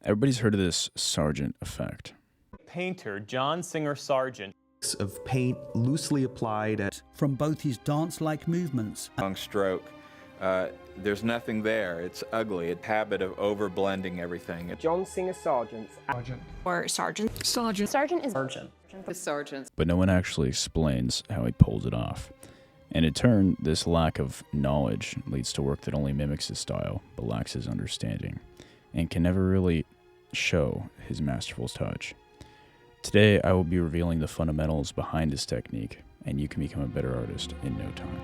Everybody's heard of this Sargent effect. Painter John Singer Sargent of paint loosely applied at from both his dance-like movements. Long stroke. There's nothing there. It's ugly. A habit of over blending everything. John Singer Sargent. Or Sargent. Sargent. Sargent is Sargent. The Sargent. But no one actually explains how he pulls it off. And in turn, this lack of knowledge leads to work that only mimics his style, but lacks his understanding, and can never really show his masterful touch. Today, I will be revealing the fundamentals behind this technique, and you can become a better artist in no time.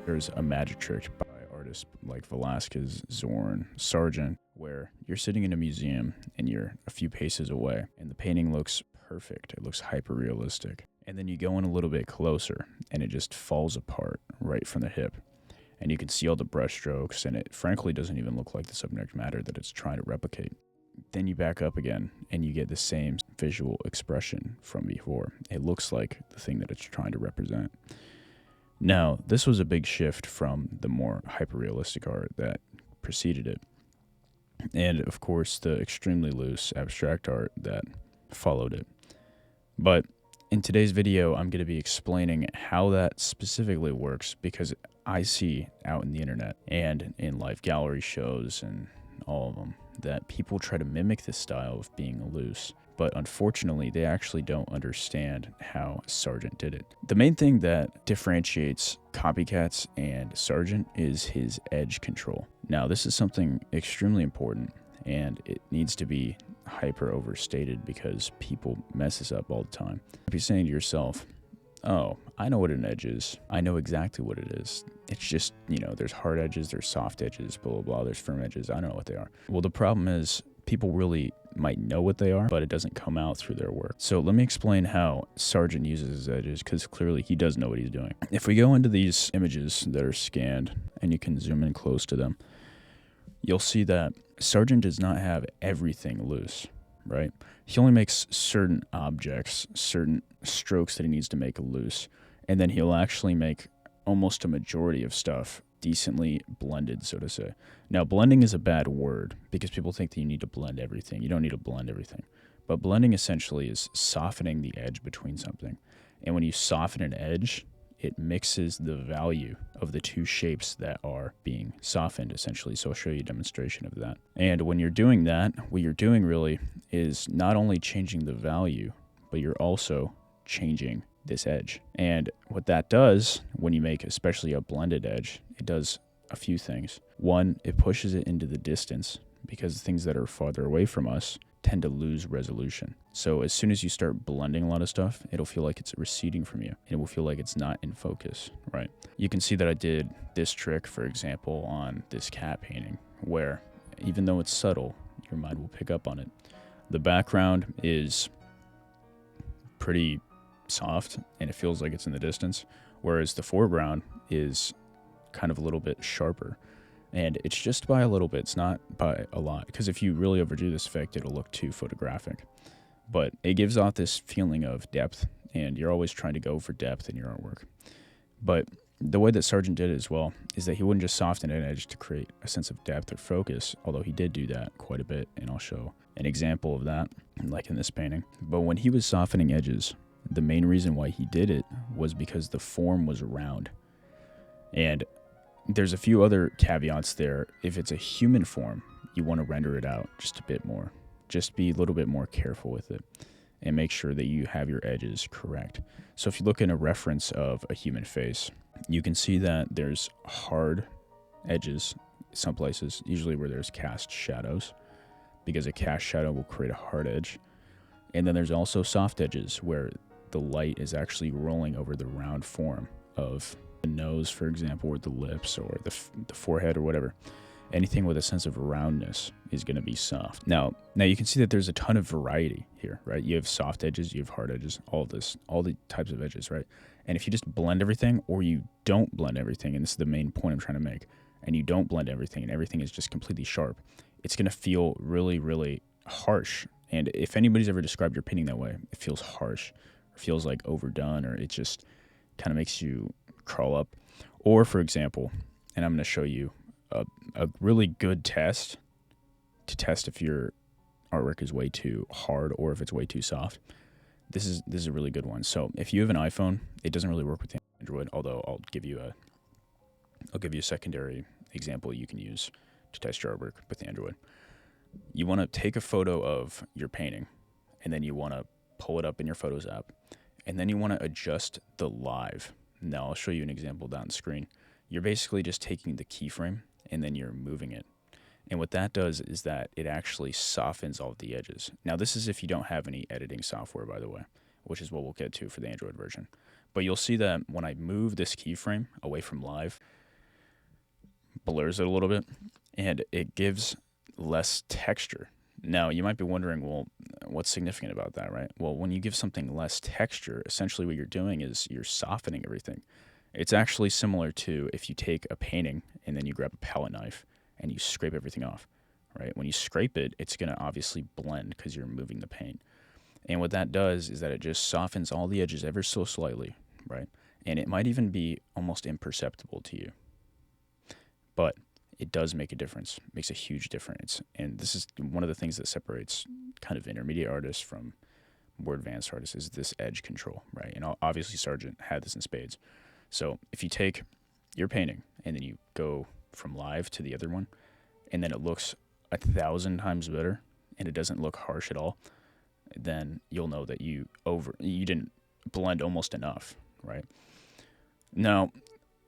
There's a magic trick by artists like Velasquez, Zorn, Sargent, where you're sitting in a museum and you're a few paces away and the painting looks perfect. It looks hyper-realistic. And then you go in a little bit closer and it just falls apart right from the hip. And you can see all the brush strokes and it frankly doesn't even look like the subject matter that it's trying to replicate. Then you back up again and you get the same visual expression from before. It looks like the thing that it's trying to represent. Now, this was a big shift from the more hyper-realistic art that preceded it, and of course the extremely loose abstract art that followed it. But in today's video, I'm going to be explaining how that specifically works because I see out in the internet and in live gallery shows and all of them that people try to mimic this style of being loose. But unfortunately, they actually don't understand how Sargent did it. The main thing that differentiates copycats and Sargent is his edge control. Now, this is something extremely important, and it needs to be hyper overstated because people mess this up all the time. If you're saying to yourself, oh, I know what an edge is. I know exactly what it is. It's just, there's hard edges, there's soft edges, blah, blah, blah. There's firm edges. I don't know what they are. Well, the problem is people really might know what they are, but it doesn't come out through their work. So let me explain how Sargent uses his edges, because clearly he does know what he's doing. If we go into these images that are scanned, and you can zoom in close to them, you'll see that Sargent does not have everything loose, right? He only makes certain objects, certain strokes that he needs to make loose, and then he'll actually make almost a majority of stuff decently blended, so to say. Now, blending is a bad word because people think that you need to blend everything. You don't need to blend everything. But blending essentially is softening the edge between something. And when you soften an edge, it mixes the value of the two shapes that are being softened, essentially. So I'll show you a demonstration of that. And when you're doing that, what you're doing really is not only changing the value, but you're also changing this edge. And what that does when you make especially a blended edge, it does a few things. One, it pushes it into the distance because things that are farther away from us tend to lose resolution. So as soon as you start blending a lot of stuff, it'll feel like it's receding from you. It will feel like it's not in focus, right? You can see that I did this trick, for example, on this cat painting, where even though it's subtle, your mind will pick up on it. The background is pretty soft and it feels like it's in the distance, whereas the foreground is kind of a little bit sharper, and it's just by a little bit, it's not by a lot, because if you really overdo this effect, it'll look too photographic. But it gives off this feeling of depth, and you're always trying to go for depth in your artwork. But the way that Sargent did it as well is that he wouldn't just soften an edge to create a sense of depth or focus, although he did do that quite a bit, and I'll show an example of that like in this painting. But when he was softening edges, the main reason why he did it was because the form was round. And there's a few other caveats there. If it's a human form, you want to render it out just a bit more. Just be a little bit more careful with it and make sure that you have your edges correct. So if you look in a reference of a human face, you can see that there's hard edges some places, usually where there's cast shadows, because a cast shadow will create a hard edge. And then there's also soft edges where the light is actually rolling over the round form of the nose, for example, or the lips, or the forehead, or whatever. Anything with a sense of roundness is going to be soft. Now you can see that there's a ton of variety here, right? You have soft edges, you have hard edges, all the types of edges, right? And if you just blend everything, or you don't blend everything, and this is the main point I'm trying to make, and you don't blend everything, and everything is just completely sharp, it's going to feel really, really harsh. And if anybody's ever described your painting that way, it feels harsh, or feels like overdone, or it just kind of makes you crawl up. Or, for example, and I'm going to show you a really good test to test if your artwork is way too hard or if it's way too soft. This is a really good one. So if you have an iPhone, it doesn't really work with Android, although I'll give you a secondary example you can use to test your artwork with Android. You want to take a photo of your painting, and then you want to pull it up in your Photos app, and then you want to adjust the live. Now I'll show you an example down the screen. You're basically just taking the keyframe and then you're moving it. And what that does is that it actually softens all of the edges. Now this is if you don't have any editing software, by the way, which is what we'll get to for the Android version. But you'll see that when I move this keyframe away from live, blurs it a little bit, and it gives less texture. Now, you might be wondering, well, what's significant about that, right? Well, when you give something less texture, essentially what you're doing is you're softening everything. It's actually similar to if you take a painting and then you grab a palette knife and you scrape everything off, right? When you scrape it, it's going to obviously blend because you're moving the paint. And what that does is that it just softens all the edges ever so slightly, right? And it might even be almost imperceptible to you. But it does make a difference, makes a huge difference. And this is one of the things that separates kind of intermediate artists from more advanced artists is this edge control, right? And obviously Sargent had this in spades. So if you take your painting and then you go from live to the other one, and then it looks 1,000 times better and it doesn't look harsh at all, then you'll know that you didn't blend almost enough, right? Now,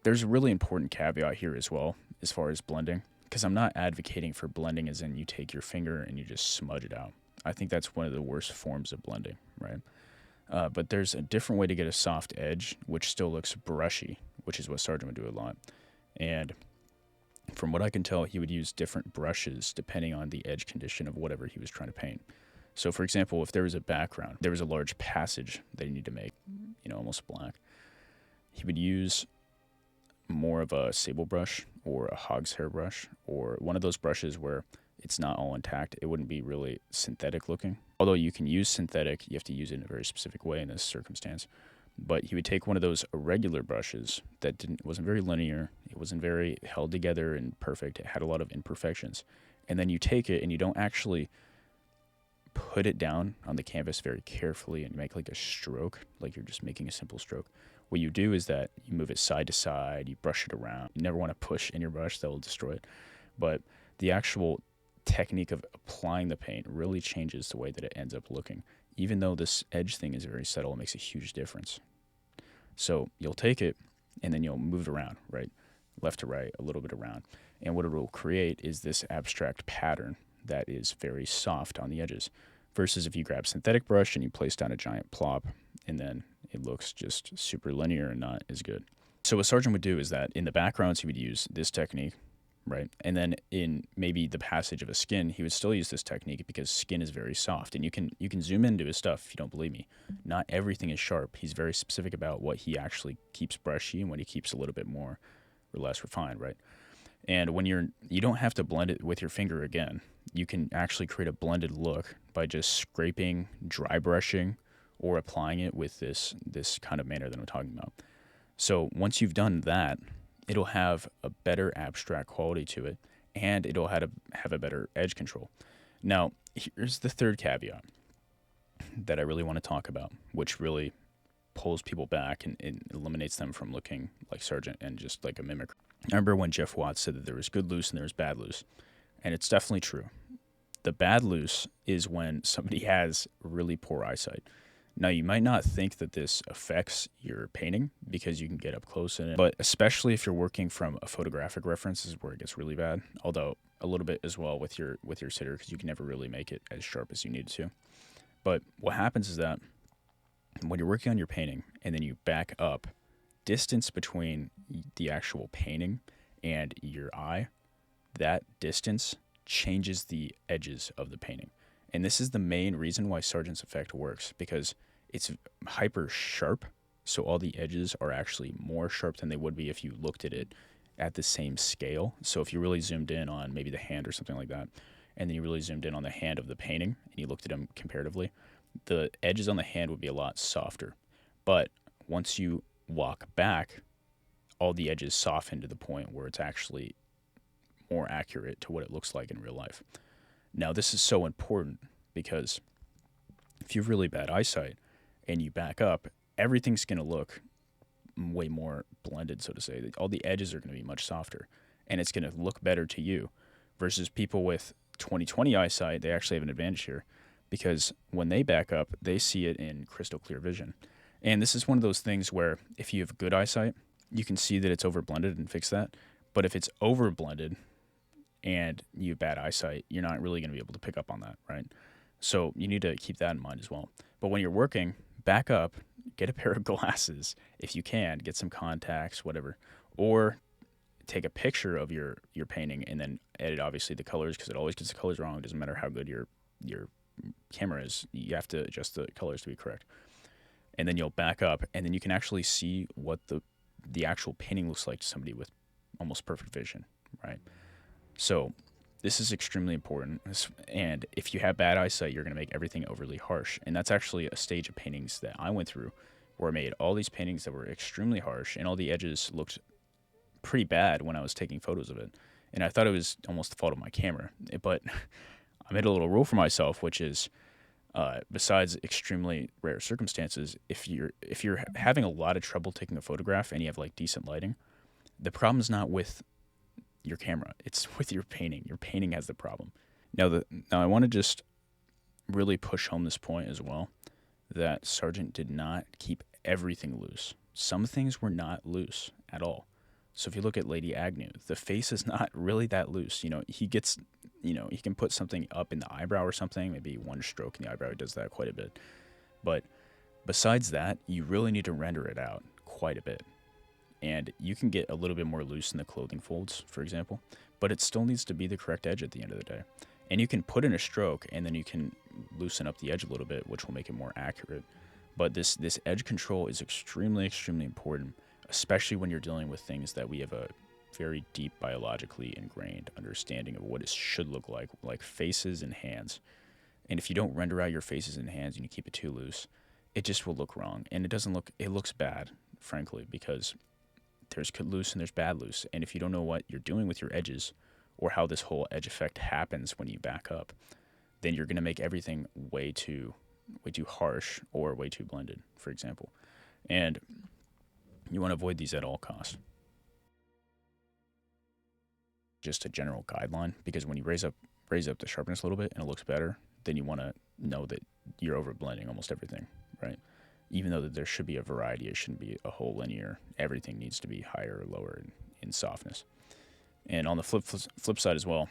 there's a really important caveat here as well as far as blending, because I'm not advocating for blending as in you take your finger and you just smudge it out. I think that's one of the worst forms of blending, right? But there's a different way to get a soft edge, which still looks brushy, which is what Sargent would do a lot. And from what I can tell, he would use different brushes depending on the edge condition of whatever he was trying to paint. So, for example, if there was a background, there was a large passage that you need to make, almost black, he would use more of a sable brush or a hog's hair brush or one of those brushes where it's not all intact. It wouldn't be really synthetic looking. Although you can use synthetic, you have to use it in a very specific way in this circumstance. But he would take one of those irregular brushes that wasn't very linear. It wasn't very held together and perfect. It had a lot of imperfections. And then you take it and you don't actually put it down on the canvas very carefully and make like a stroke, like you're just making a simple stroke. What you do is that you move it side to side, you brush it around. You never want to push in your brush, that will destroy it. But the actual technique of applying the paint really changes the way that it ends up looking. Even though this edge thing is very subtle, it makes a huge difference. So you'll take it and then you'll move it around, right? Left to right, a little bit around. And what it will create is this abstract pattern that is very soft on the edges. Versus if you grab synthetic brush and you place down a giant plop and then it looks just super linear and not as good. So what Sargent would do is that in the backgrounds, he would use this technique, right? And then in maybe the passage of a skin, he would still use this technique because skin is very soft. And you can zoom into his stuff if you don't believe me. Not everything is sharp. He's very specific about what he actually keeps brushy and what he keeps a little bit more or less refined, right? And when you don't have to blend it with your finger again. You can actually create a blended look by just scraping, dry brushing, or applying it with this kind of manner that I'm talking about. So once you've done that, it'll have a better abstract quality to it, and it'll have a better edge control. Now, here's the third caveat that I really want to talk about, which really pulls people back and eliminates them from looking like Sargent and just like a mimic. I remember when Jeff Watts said that there was good loose and there was bad loose, and it's definitely true. The bad loose is when somebody has really poor eyesight. Now, you might not think that this affects your painting because you can get up close in it, but especially if you're working from a photographic reference is where it gets really bad, although a little bit as well with your sitter because you can never really make it as sharp as you need to. But what happens is that when you're working on your painting and then you back up, distance between the actual painting and your eye, that distance changes the edges of the painting. And this is the main reason why Sargent's effect works, because it's hyper sharp, so all the edges are actually more sharp than they would be if you looked at it at the same scale. So if you really zoomed in on maybe the hand or something like that, and then you really zoomed in on the hand of the painting and you looked at them comparatively, the edges on the hand would be a lot softer. But once you walk back, all the edges soften to the point where it's actually more accurate to what it looks like in real life. Now, this is so important because if you have really bad eyesight and you back up, everything's going to look way more blended, so to say. All the edges are going to be much softer, and it's going to look better to you versus people with 20/20 eyesight. They actually have an advantage here because when they back up, they see it in crystal clear vision. And this is one of those things where if you have good eyesight, you can see that it's overblended and fix that. But if it's overblended and you have bad eyesight, you're not really going to be able to pick up on that, right? So you need to keep that in mind as well. But when you're working, back up, get a pair of glasses if you can, get some contacts, whatever, or take a picture of your painting and then edit obviously the colors, because it always gets the colors wrong. It doesn't matter how good your camera is. You have to adjust the colors to be correct. And then you'll back up, and then you can actually see what the actual painting looks like to somebody with almost perfect vision, right? So this is extremely important. And if you have bad eyesight, you're going to make everything overly harsh. And that's actually a stage of paintings that I went through where I made all these paintings that were extremely harsh, and all the edges looked pretty bad when I was taking photos of it. And I thought it was almost the fault of my camera. But I made a little rule for myself, which is besides extremely rare circumstances, if you're having a lot of trouble taking a photograph and you have like decent lighting, the problem is not with your camera, it's with your painting. Your painting has the problem. Now I want to just really push home this point as well, that Sargent did not keep everything loose. Some things were not loose at all. So if you look at Lady Agnew, the face is not really that loose. He can put something up in the eyebrow or something, maybe one stroke in the eyebrow. He does that quite a bit. But besides that, you really need to render it out quite a bit. And you can get a little bit more loose in the clothing folds, for example, but it still needs to be the correct edge at the end of the day. And you can put in a stroke, and then you can loosen up the edge a little bit, which will make it more accurate. But this edge control is extremely, extremely important, especially when you're dealing with things that we have a very deep biologically ingrained understanding of what it should look like faces and hands. And if you don't render out your faces and hands and you keep it too loose, it just will look wrong. And it looks bad, frankly, because there's good loose and there's bad loose. And if you don't know what you're doing with your edges or how this whole edge effect happens when you back up, then you're going to make everything way too harsh or way too blended, for example. And you want to avoid these at all costs. Just a general guideline, because when you raise up the sharpness a little bit and it looks better, then you want to know that you're over blending almost everything, right? Even though that there should be a variety, it shouldn't be a whole linear. Everything needs to be higher or lower in softness. And on the flip side as well,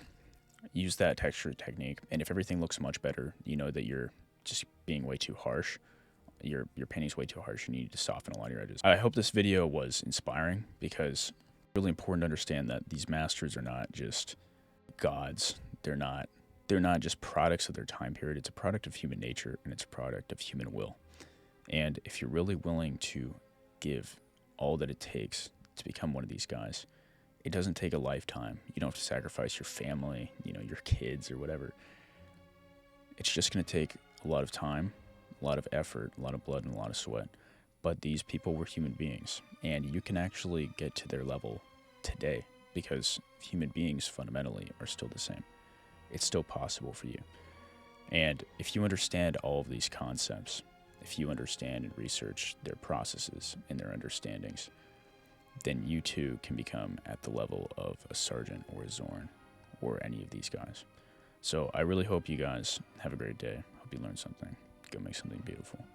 use that texture technique. And if everything looks much better, you know that you're just being way too harsh. Your painting's way too harsh and you need to soften a lot of your edges. I hope this video was inspiring, because it's really important to understand that these masters are not just gods. They're not just products of their time period. It's a product of human nature, and it's a product of human will. And if you're really willing to give all that it takes to become one of these guys, it doesn't take a lifetime. You don't have to sacrifice your family, your kids or whatever. It's just going to take a lot of time, a lot of effort, a lot of blood, and a lot of sweat. But these people were human beings, and you can actually get to their level today, because human beings fundamentally are still the same. It's still possible for you. And if you understand all of these concepts, if you understand and research their processes and their understandings, then you too can become at the level of a Sargent or a Zorn or any of these guys. So I really hope you guys have a great day. Hope you learned something. Go make something beautiful.